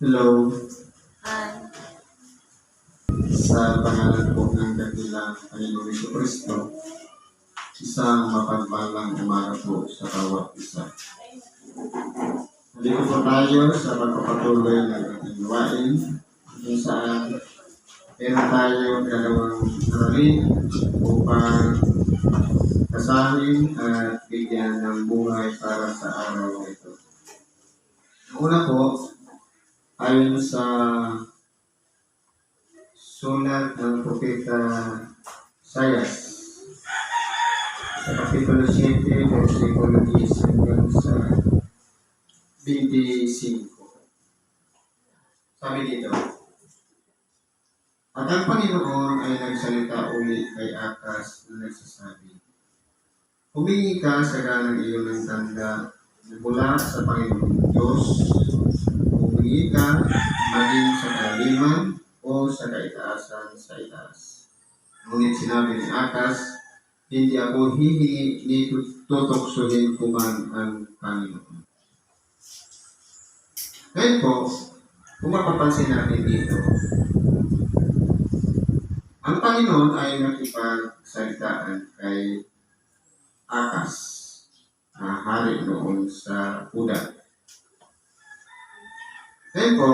Hello, Hi. sa pangalan po ng dakilang Panginoong Jesucristo, isang mapagpalang umaga po sa bawat isa. Nandito po tayo sa pagpapatuloy ng ating gawain, kung saan meron tayo dalawang aralin upang kasahin at bigyan ng buhay para sa araw na ito. Ang una po, ayon sa sulat ng Propeta Isaias sa Kapitulo 7, versikulo 10 hanggang sa 25. Sabi dito, at ang Panginoon ay nagsalita uli kay Akas na nagsasabi, humingi ka sa ganang iyon ng tanda mula sa Panginoong Diyos, humingi ka maging sa kalaliman o sa kaitaasan sa itaas. Ngunit sinabi ni Akas, hindi ako hihingi ni tutoksohin ko man ang Panginoon. Ngayon po, kung mapapansin natin dito, ang Panginoon ay nakipagsalitaan kay Akas na hari noon sa Huda. Ngayon po,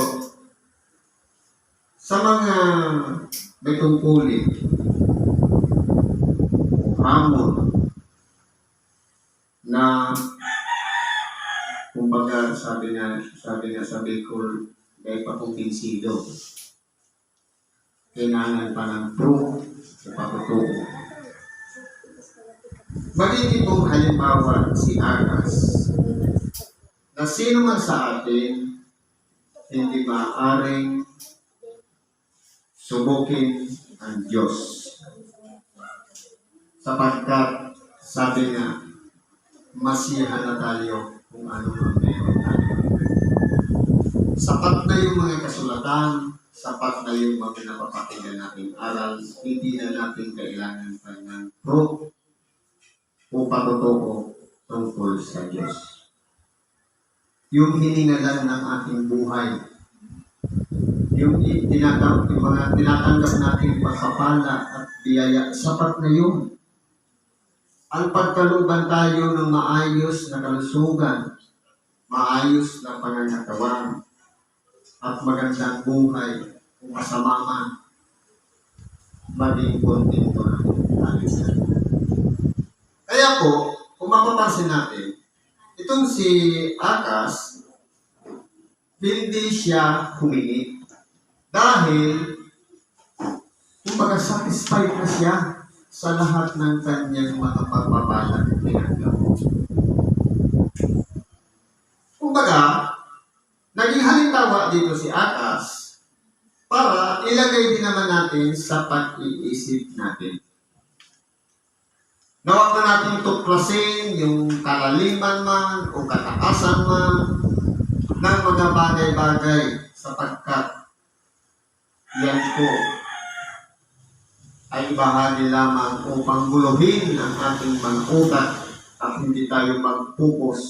sa mga may tungkulin o hamon na kumbaga sabi nga sa Bicol, may pakumbinsido. Kailangan pa ng proof o patutuo. Magiging itong halimbawa si Akas na sino man sa atin hindi maaaring subukin ang Diyos. Sapagkat sabi nga, masiyahan na tayo kung ano ang meron tayo. Sapat na yung mga kasulatan, sapat na yung mga pinapapakinggan nating aral, hindi na natin kailangan pa ng proof o patutuo tungkol sa Diyos. Yung hiningalan ng ating buhay, yung mga tinatanggap natin pagpapala at biyaya, sapat na yun. Ang pagkaluban tayo ng maayos na kalusugan, maayos na pangangatawan, at magandang buhay kung kasama man, maging kontento na tayo. Kaya po, kung mapapansin natin, itong si Akas, hindi siya humingi. Dahil, kumbaga satisfied na siya sa lahat ng kanyang mga pagpapala at pinagdam. Kumbaga, naging halimbawa dito si Akas para ilagay din naman natin sa pag-iisip natin. Nawag na natin tuklasin yung kalaliman man o kataasan man ng mga bagay-bagay sapagkat yan po ay bahagi lamang upang guluhin ang ating mga utak at hindi tayo mag-focus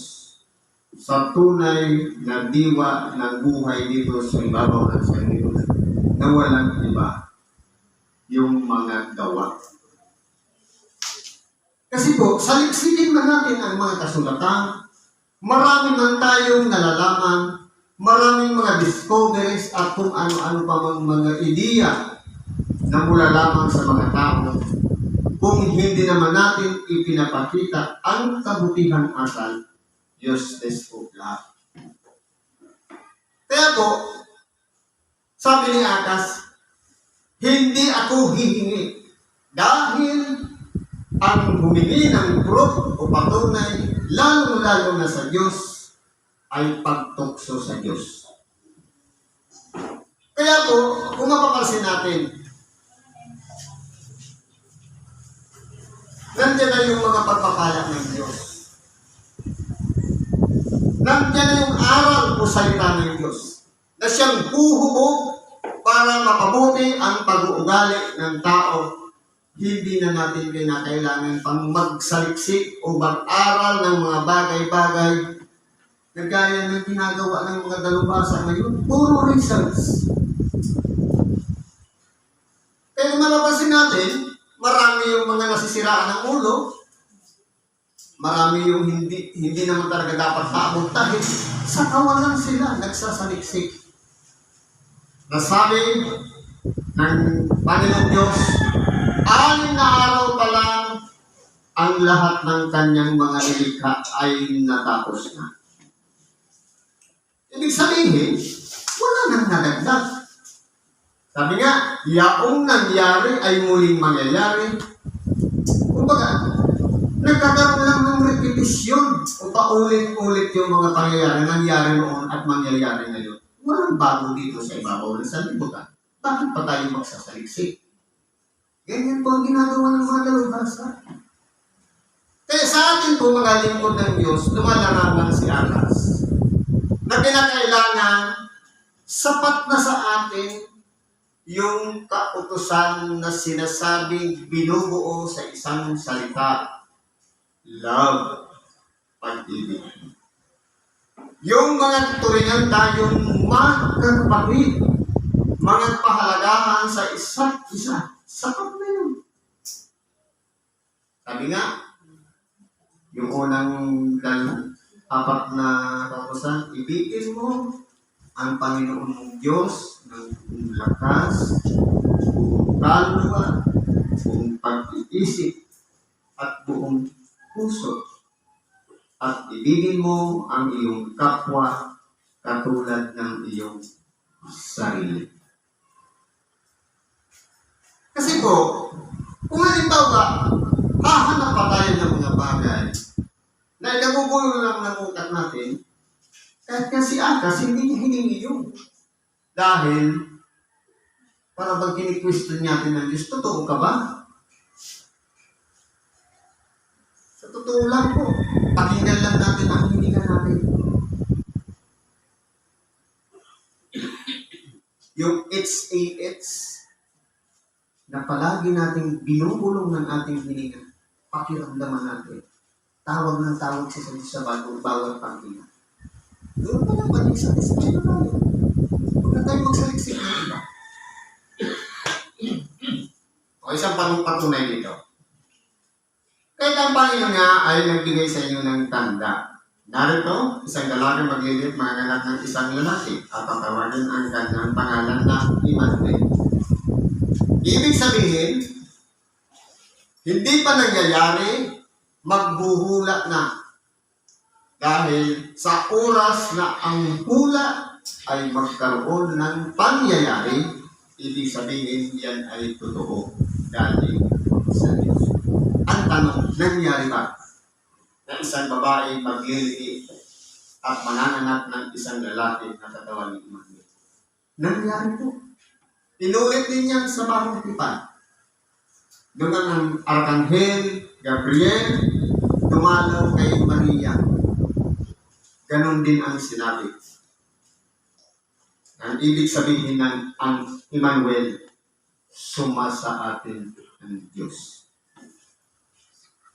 sa tunay na diwa ng buhay dito sa ibabaw ng sanlibutan na walang iba, yung mga gawa. Kasi po, saliksikin man natin ang mga kasulatan, marami man tayong nalalaman, maraming mga discoveries at kung ano-ano pa mga ideya na mula lamang sa mga tao kung hindi naman natin ipinapakita ang kabutihan asal, useless po lahat. Kaya po, sabi ni Akas, hindi ako hihingi dahil ang humingi ng proof o patunay, lalo-lalo na sa Diyos, ay pagtukso sa Diyos. Kaya po, kung mapapansin natin, nandiyan na yung mga pagpapala ng Diyos. Nandiyan na yung aral o salita ng Diyos na siyang huhubog para mapabuti ang pag-uugali ng tao. Hindi na natin kinakailangan pang magsaliksik o mag-aral ng mga bagay-bagay Kagaya ng ginagawa ng mga dalubhasa ngayon, puro results. Kaya mapapansin natin, marami yung mga nasisiraan ng ulo, marami yung hindi naman talaga dapat maabot dahil sa kawalan sila nagsasaliksik. Nasabi ng Panginoong Diyos, 6 na araw pa lang ang lahat ng kanyang mga nilikha ay natapos na. Ibig sabihin, wala nang nadagdag. Sabi nga, yaong nangyari ay muling mangyayari. Kumbaga, nagkakaroon lang ng repetisyon o paulit-ulit yung mga pangyayari, nangyari noon at mangyayari ngayon. Walang bago dito sa ibabaw ng sanlibutan. Bakit pa tayo magsasaliksik? Ganyan po ang ginagawa ng mga dalubhasa. Kaya sa atin po mga lingkod ng Diyos, lumalarawan si Aras na kinakailangan sapat na sa atin yung kautusan na sinasabing binubuo sa isang salita, love, pag-ibig. Yung mga turingan tayong magkakapatid, mga pahalagahan sa isa't isa, sapat na yun. Sabi nga, yung unang 4 na kautusan, ibigin mo ang Panginoon mong Diyos ng buong lakas, buong kaluluwa, buong pag-iisip, at buong puso. At ibigin mo ang iyong kapwa katulad ng iyong sarili. Kasi po, kung halimbawa, hahanap pa tayo ng mga bagay na nagugulo lang ng utak natin, kahit kasi Akas, hindi niya hiningi yun. Dahil, para bang kini-question natin ng Diyos, totoo ka ba? Sa totoo lang po, pakinggan lang natin ang hiningan natin. Yung it's na palagi nating binubulong ng ating hininga, pakiramdaman natin. Tawag ng tawag siya sa bawat panghinga. Doon pa lang, mag-satisfy na tayo. Huwag na tayo magsaliksik ng iba. O isang patunay dito. Kahit ang Panginoon nga ay nagbigay sa inyo ng tanda. Narito, isang lalaki maglilit mga anak ng isang lalaki at tatawagin ang kanyang pangalan na Emmanuel. Ibig sabihin, hindi pa nangyayari, magbuhula na. Dahil sa oras na ang hula ay magkaroon ng pangyayari, ibig sabihin yan ay totoo galing sa Diyos. Ang tanong, nangyari ba na isang babae magliliit at mananganak ng isang lalaki na katawan ni Emmanuel? Nangyari po. Inulit din yan sa bagong tipan. Doon ang Arkanghel, Gabriel, dumalaw kay Maria. Ganon din ang sinabi. Ang ibig sabihin ng ang Emmanuel, sumasa atin ang Diyos.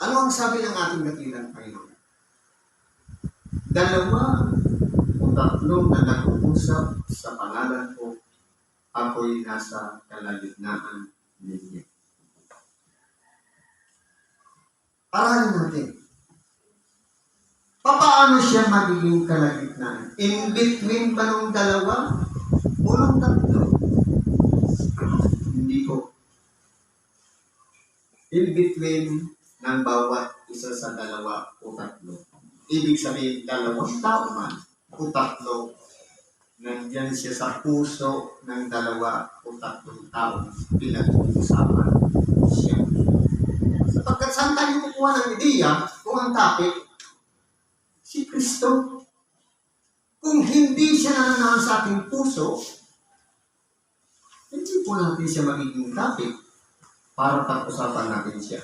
Ano ang sabi ng ating dakilang Panginoon? 2 o 3 na nag-uusap sa pangalan ko, ako'y nasa kalagitnaan ninyo. Aralin natin. Paano siya magiging kalagitnaan? In between ba nung dalawa? O nung 3? Hindi ko. In between ng bawat isa sa 2 o 3. Ibig sabihin, 2 tao man o 3, nandyan siya sa puso ng 2 o 3 tao pinag-uusapan siya. Sapagkat saan tayo kukuha ng ideya kung ang topic si Kristo? Kung hindi siya nananahan sa ating puso, hindi po natin siya magiging topic para pag-usapan natin siya.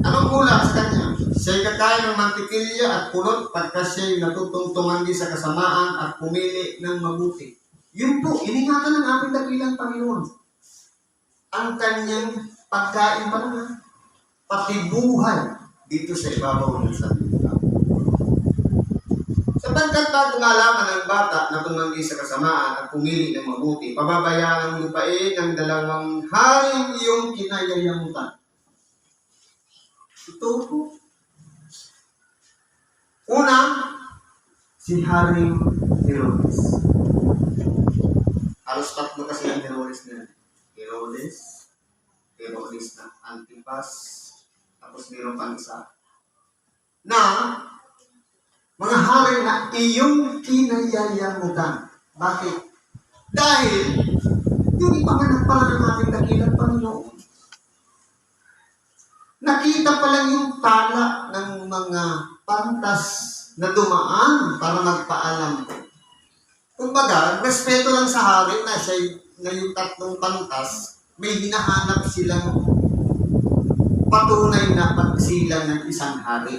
Anong kulang sa kanya? Siya'y kakain ng mantikilya at pulot pagka siya'y natutungtungan din sa kasamaan at pumili ng mabuti. Yun po, iningatan ng ating dakilang Panginoon. Ang kanyang pagkain pa naman, pati buhay dito sa ibabaw ng sanlibutan. Sapagkat bago malaman ng bata na tumanggi sa kasamaan at pumili ng mabuti, pababayaan ng lupain ng dalawang haring iyong kinayayamutan. Ito po. Una, si Haring Herodes. Halos tatlo kasi ang Herodes na. Herodes na Antipas, tapos meron pang isa. Na, mga hari na iyong kinayayamutan. Bakit? Dahil, yung ipanganak pa lang ng ating dakilang Panginoon. Nakita pa lang yung tala ng mga pantas na dumaan para magpaalam. Kumbaga, respeto lang sa hari na siya na yung tatlong pantas, may hinahanap silang patunay na pagsilang ng isang hari.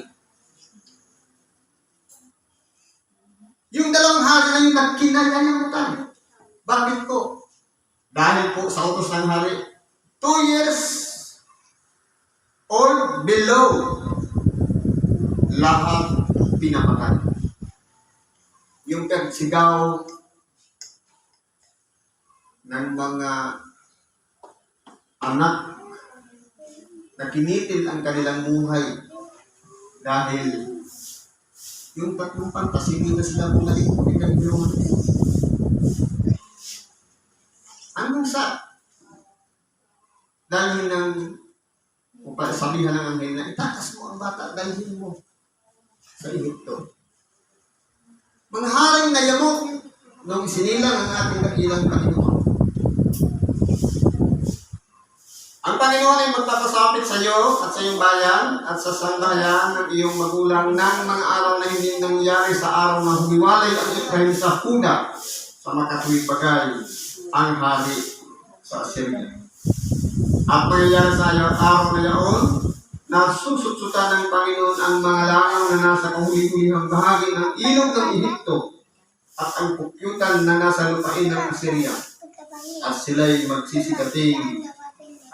Yung dalawang hari na yung nagkinayayamutan. Bakit po? Dahil po sa utos ng hari, 2 years or below, lahat pinapatay. Yung pagsigaw ng mga anak na kinitil ang kanilang buhay dahil yung tatlong pantas, hindi na sila bumalik kung ikagbiruan. Anong sa? Dahil ng sabihan ng anghel na itakas mo ang bata, dalhin mo sa Ehipto. Mga haring na yamot nung isinilang ang ating dakilang Panginoon. Ang Panginoon ay magpapasapit sa iyo at sa iyong bayan at sa sandayan ng iyong magulang ng mga araw na hindi nangyari sa araw na humiwalay ang Efraim sa Huda sa makatuwid bagay ang hari sa Assyria. At mangyayari sa iyo araw na yaon na susutsutan ng Panginoon ang mga langaw na nasa kahuli-hulihang bahagi ng ilog ng Ehipto at ang pukyutan na nasa lupain ng Assyria. At sila'y magsisikating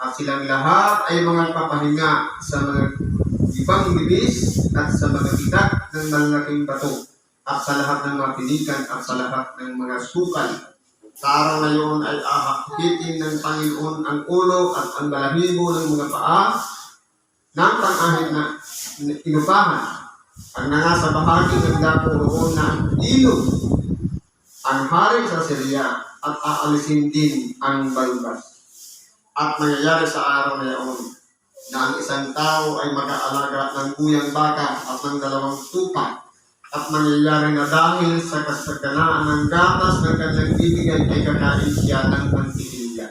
at silang lahat ay mga papahinga sa mga ibang bibis at sa mga itak ng malalaking bato at sa lahat ng mga pinikan at sa lahat ng mga sukal. Sa araw na yun ay ahakitin ng Panginoon ang ulo at ang balahibo ng mga paa ng pang-ahit na inupahan. Ang nangasa bahagi ng dako roon na ilog ang hari sa Syria at aalisin din ang balbas. At mangyayari sa araw na yaon na ang isang tao ay mag-aalaga ng buyang baka at ng 2 tupa. At mangyayari na dahil sa kasaganaan ng gatas ng kanyang bibigay ay kakain siya ng mantikilya.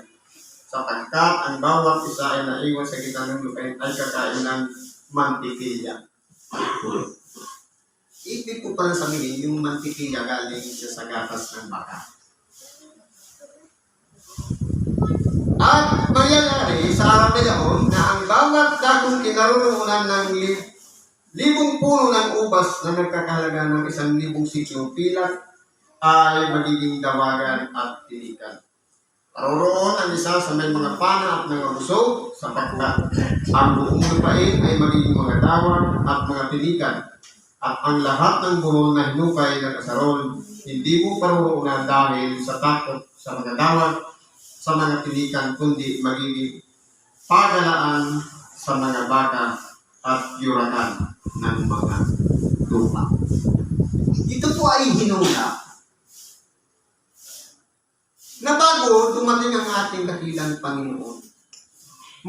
Sapagkat ang bawat isa ay naiwan sa gitna ng lupain ay kakain ng mantikilya. Ibig ko pala sabihin, yung mantikilya galing siya sa gatas ng baka. At mangyayari sa araw na yaon na ang bawat dakong kinaroroonan ng libong puno ng ubas na nagkakahalaga ng 1,000 siklo pilat ay magiging dawagan at tilikan. Paroroon ang isa sa may mga pana at mga busog sapagkat ang buong lupain ay magiging mga dawag at mga tilikan. At ang lahat ng buhol na hinukay ng kasarol, hindi mo paroroonan dahil sa takot sa mga dawag sa mga tilikan, kundi magiging pagalaan sa mga baka at yurakan ng mga lupa. Ito po ay hinula na bago dumating ang ating dakilang Panginoon,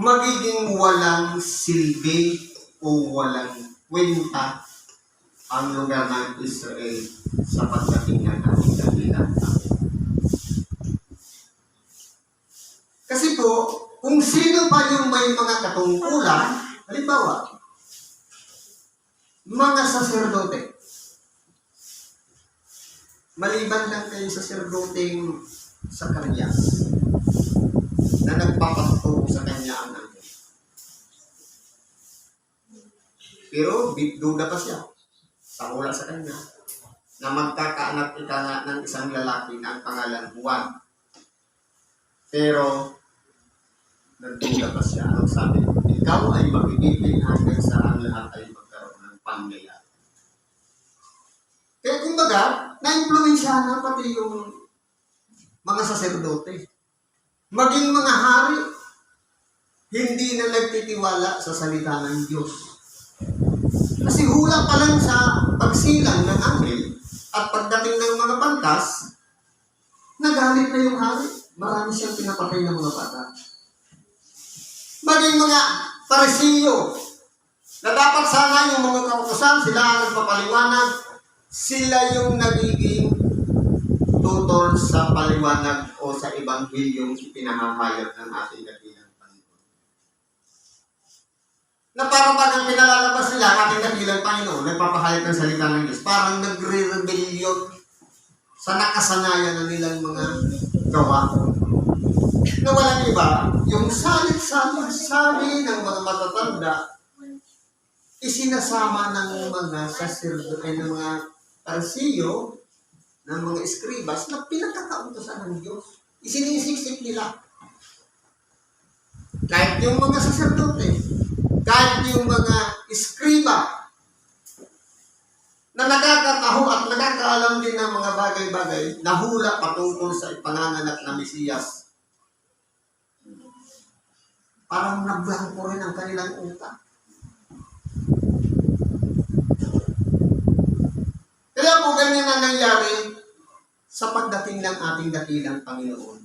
magiging walang silbi o walang kwenta ang lugar ng Israel sa pagdating ng ating dakilang Panginoon. Kasi po, kung sino pa yung may mga katungkulan, halimbawa, mga saserdote, maliban lang kayo saserdoteng Zacarias na nagpapasto sa kanya ang anghel. Pero duda pa siya, sakula sa kanya, na magkakaanak ika ng isang lalaki na ang pangalan Juan. Pero nagduda pa siya. Ang sabi ko, ikaw ay mapipiling hanggang sa ang lahat ay magkaroon ng pangyayari. Kaya kumbaga, Kumbaga, na-impluwensyahan na pati yung mga saserdote. Maging mga hari, hindi na nagtitiwala sa salita ng Diyos. Kasi hula pa lang sa pagsilang ng anghel at pagdating ng mga pantas, nagalit na yung hari. Marami siyang pinapatay ng mga bata. Maging mga Parisiyo, na dapat sana yung mga kautusan, sila ang nagpapaliwanag, sila yung nagiging tutor sa paliwanag o sa ebanghilyong ipinahahayag ng ating dakilang Panginoon. Na parang ba nang pinalalabas nila ang ating dakilang Panginoon, nagpapahayag ng salita ng Diyos, parang nagre-rebellion sa nakasanayan ng nilang mga gawa. Na walang iba, yung salit-salit ng mga matatanda, isinasama ng mga saserdote, ng mga Parisiyo, ng mga eskribas, na pinagkakautosan ng Diyos. Isinisiksik nila. Kahit yung mga saserdote, kahit yung mga eskriba, na nakakataho at nakakaalam din ng mga bagay-bagay, nahula patungkol sa ipanganganak na Mesiyas. Parang nagbangko rin ang kanilang utak. Kaya po ganyan na nangyari sa pagdating ng ating dakilang Panginoon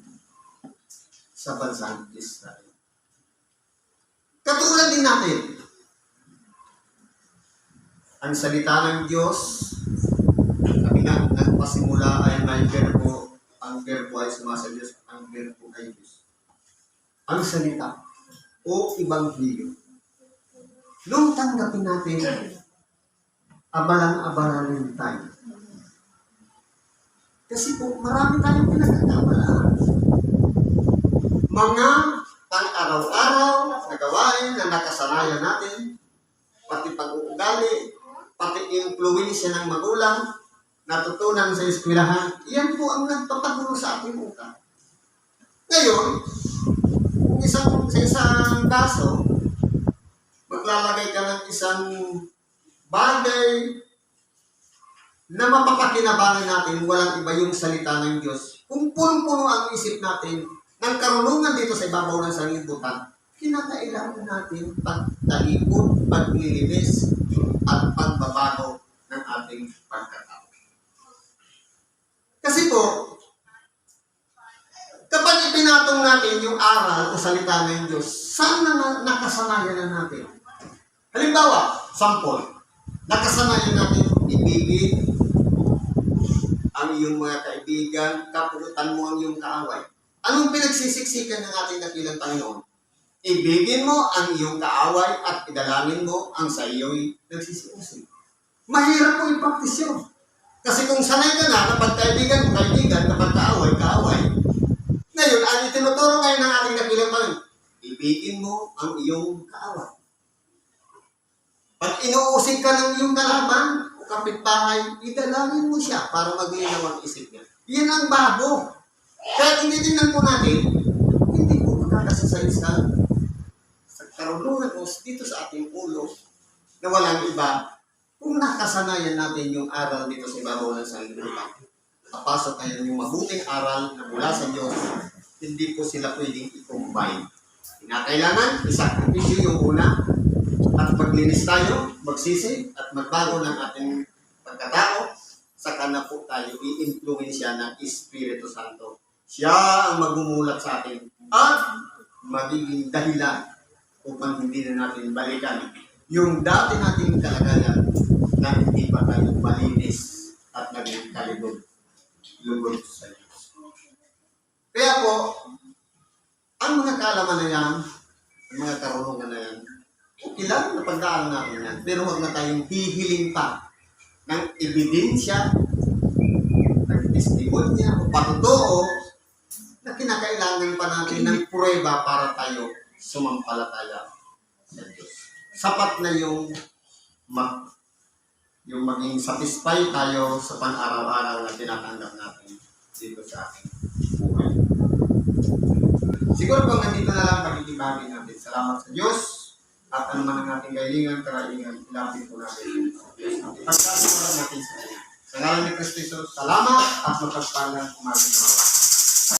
sa bansang Israel. Katulad din natin, ang salita ng Diyos, sabi nga, nagpasimula ay may verbo, ang verbo ay sumasa Diyos, ang verbo ay Diyos. Ang salita o ibanghilyo. Nung tanggapin natin, abalang-abala rin tayo. Kasi po, marami tayong pinagkakabalaan. Mga pang-araw-araw na gawain na nakasanayan natin, pati pag-uugali, pati influensya ng magulang, natutunan sa eskwelahan, iyan po ang nagpapagulo sa ating utak. Ngayon, sa isang kaso, maglalagay ka ng isang bagay na mapapakinabangan natin, walang iba yung salita ng Diyos. Kung punong-puno ang isip natin ng karunungan dito sa ibabaw ng sanlibutan, kinakailangan natin pagtalipod, paglilinis, at pagbabago ng ating pagkatao. Kasi po, kapag ipinatong natin yung aral o salita ng Diyos, saan na nakasanayan na natin? Halimbawa, sample, nakasanayan natin ibigin ang iyong mga kaibigan, kapulitan mo ang iyong kaaway. Anong pinagsisiksikan ng ating dakilang Panginoon? Ibigin mo ang iyong kaaway at idalangin mo ang sa iyo'y nagsisiusig. Mahirap po ipaktis yun. Kasi kung sanay ka na, kapag kaibigan, kapag kaaway, ngayon, ang itinuturo ngayon ng ating dakilang Panginoon, ibigin mo ang iyong kaaway. Pag inuusig ka ng iyong kalaban o kapitbahay, idalangin mo siya para maglinaw ang isip niya. Yan ang bago. Kaya tinitingnan po natin, hindi po magkakasasaysa sa karunungan o dito sa ating ulo na walang iba kung nakasanayan natin yung aral dito sa ibabaw ng sanlibutan. Kapasok kayo yung mabuting aral na mula sa Diyos, hindi po sila pwedeng i-combine. Kinakailangan, isakripisyo yung una, at maglinis tayo, magsisi, at magbago ng ating pagkatao, saka na po tayo i-influensya ng Espiritu Santo. Siya ang magmumulat sa atin at magiging dahilan upang hindi na natin balikan yung dati nating kalagayan na hindi pa tayo malinis at naging kalibog. Lugod sa Diyos. Kaya po, ang mga kaalaman na yan, ang mga karunungan na yan, okay lang, napagdaan natin yan. Pero huwag na tayong hihiling pa ng ebidensya, ng testimonya, o patotoo na kinakailangan pa natin ng pruweba para tayo sumampalataya sa Diyos. Sapat na yung maging satisfy tayo sa pang-araw-araw na tinatanggap natin dito sa ating buhay. Siguro kung nandito na lang pagkikibagin natin. Salamat sa Diyos at ano man ang ating kailangan, karaingan, ilapit po natin sa Diyos. Pagkasimulan natin sa Kanya. Sa Sa ngalan ni Kristo Jesus, salamat at mapagpalang umaga.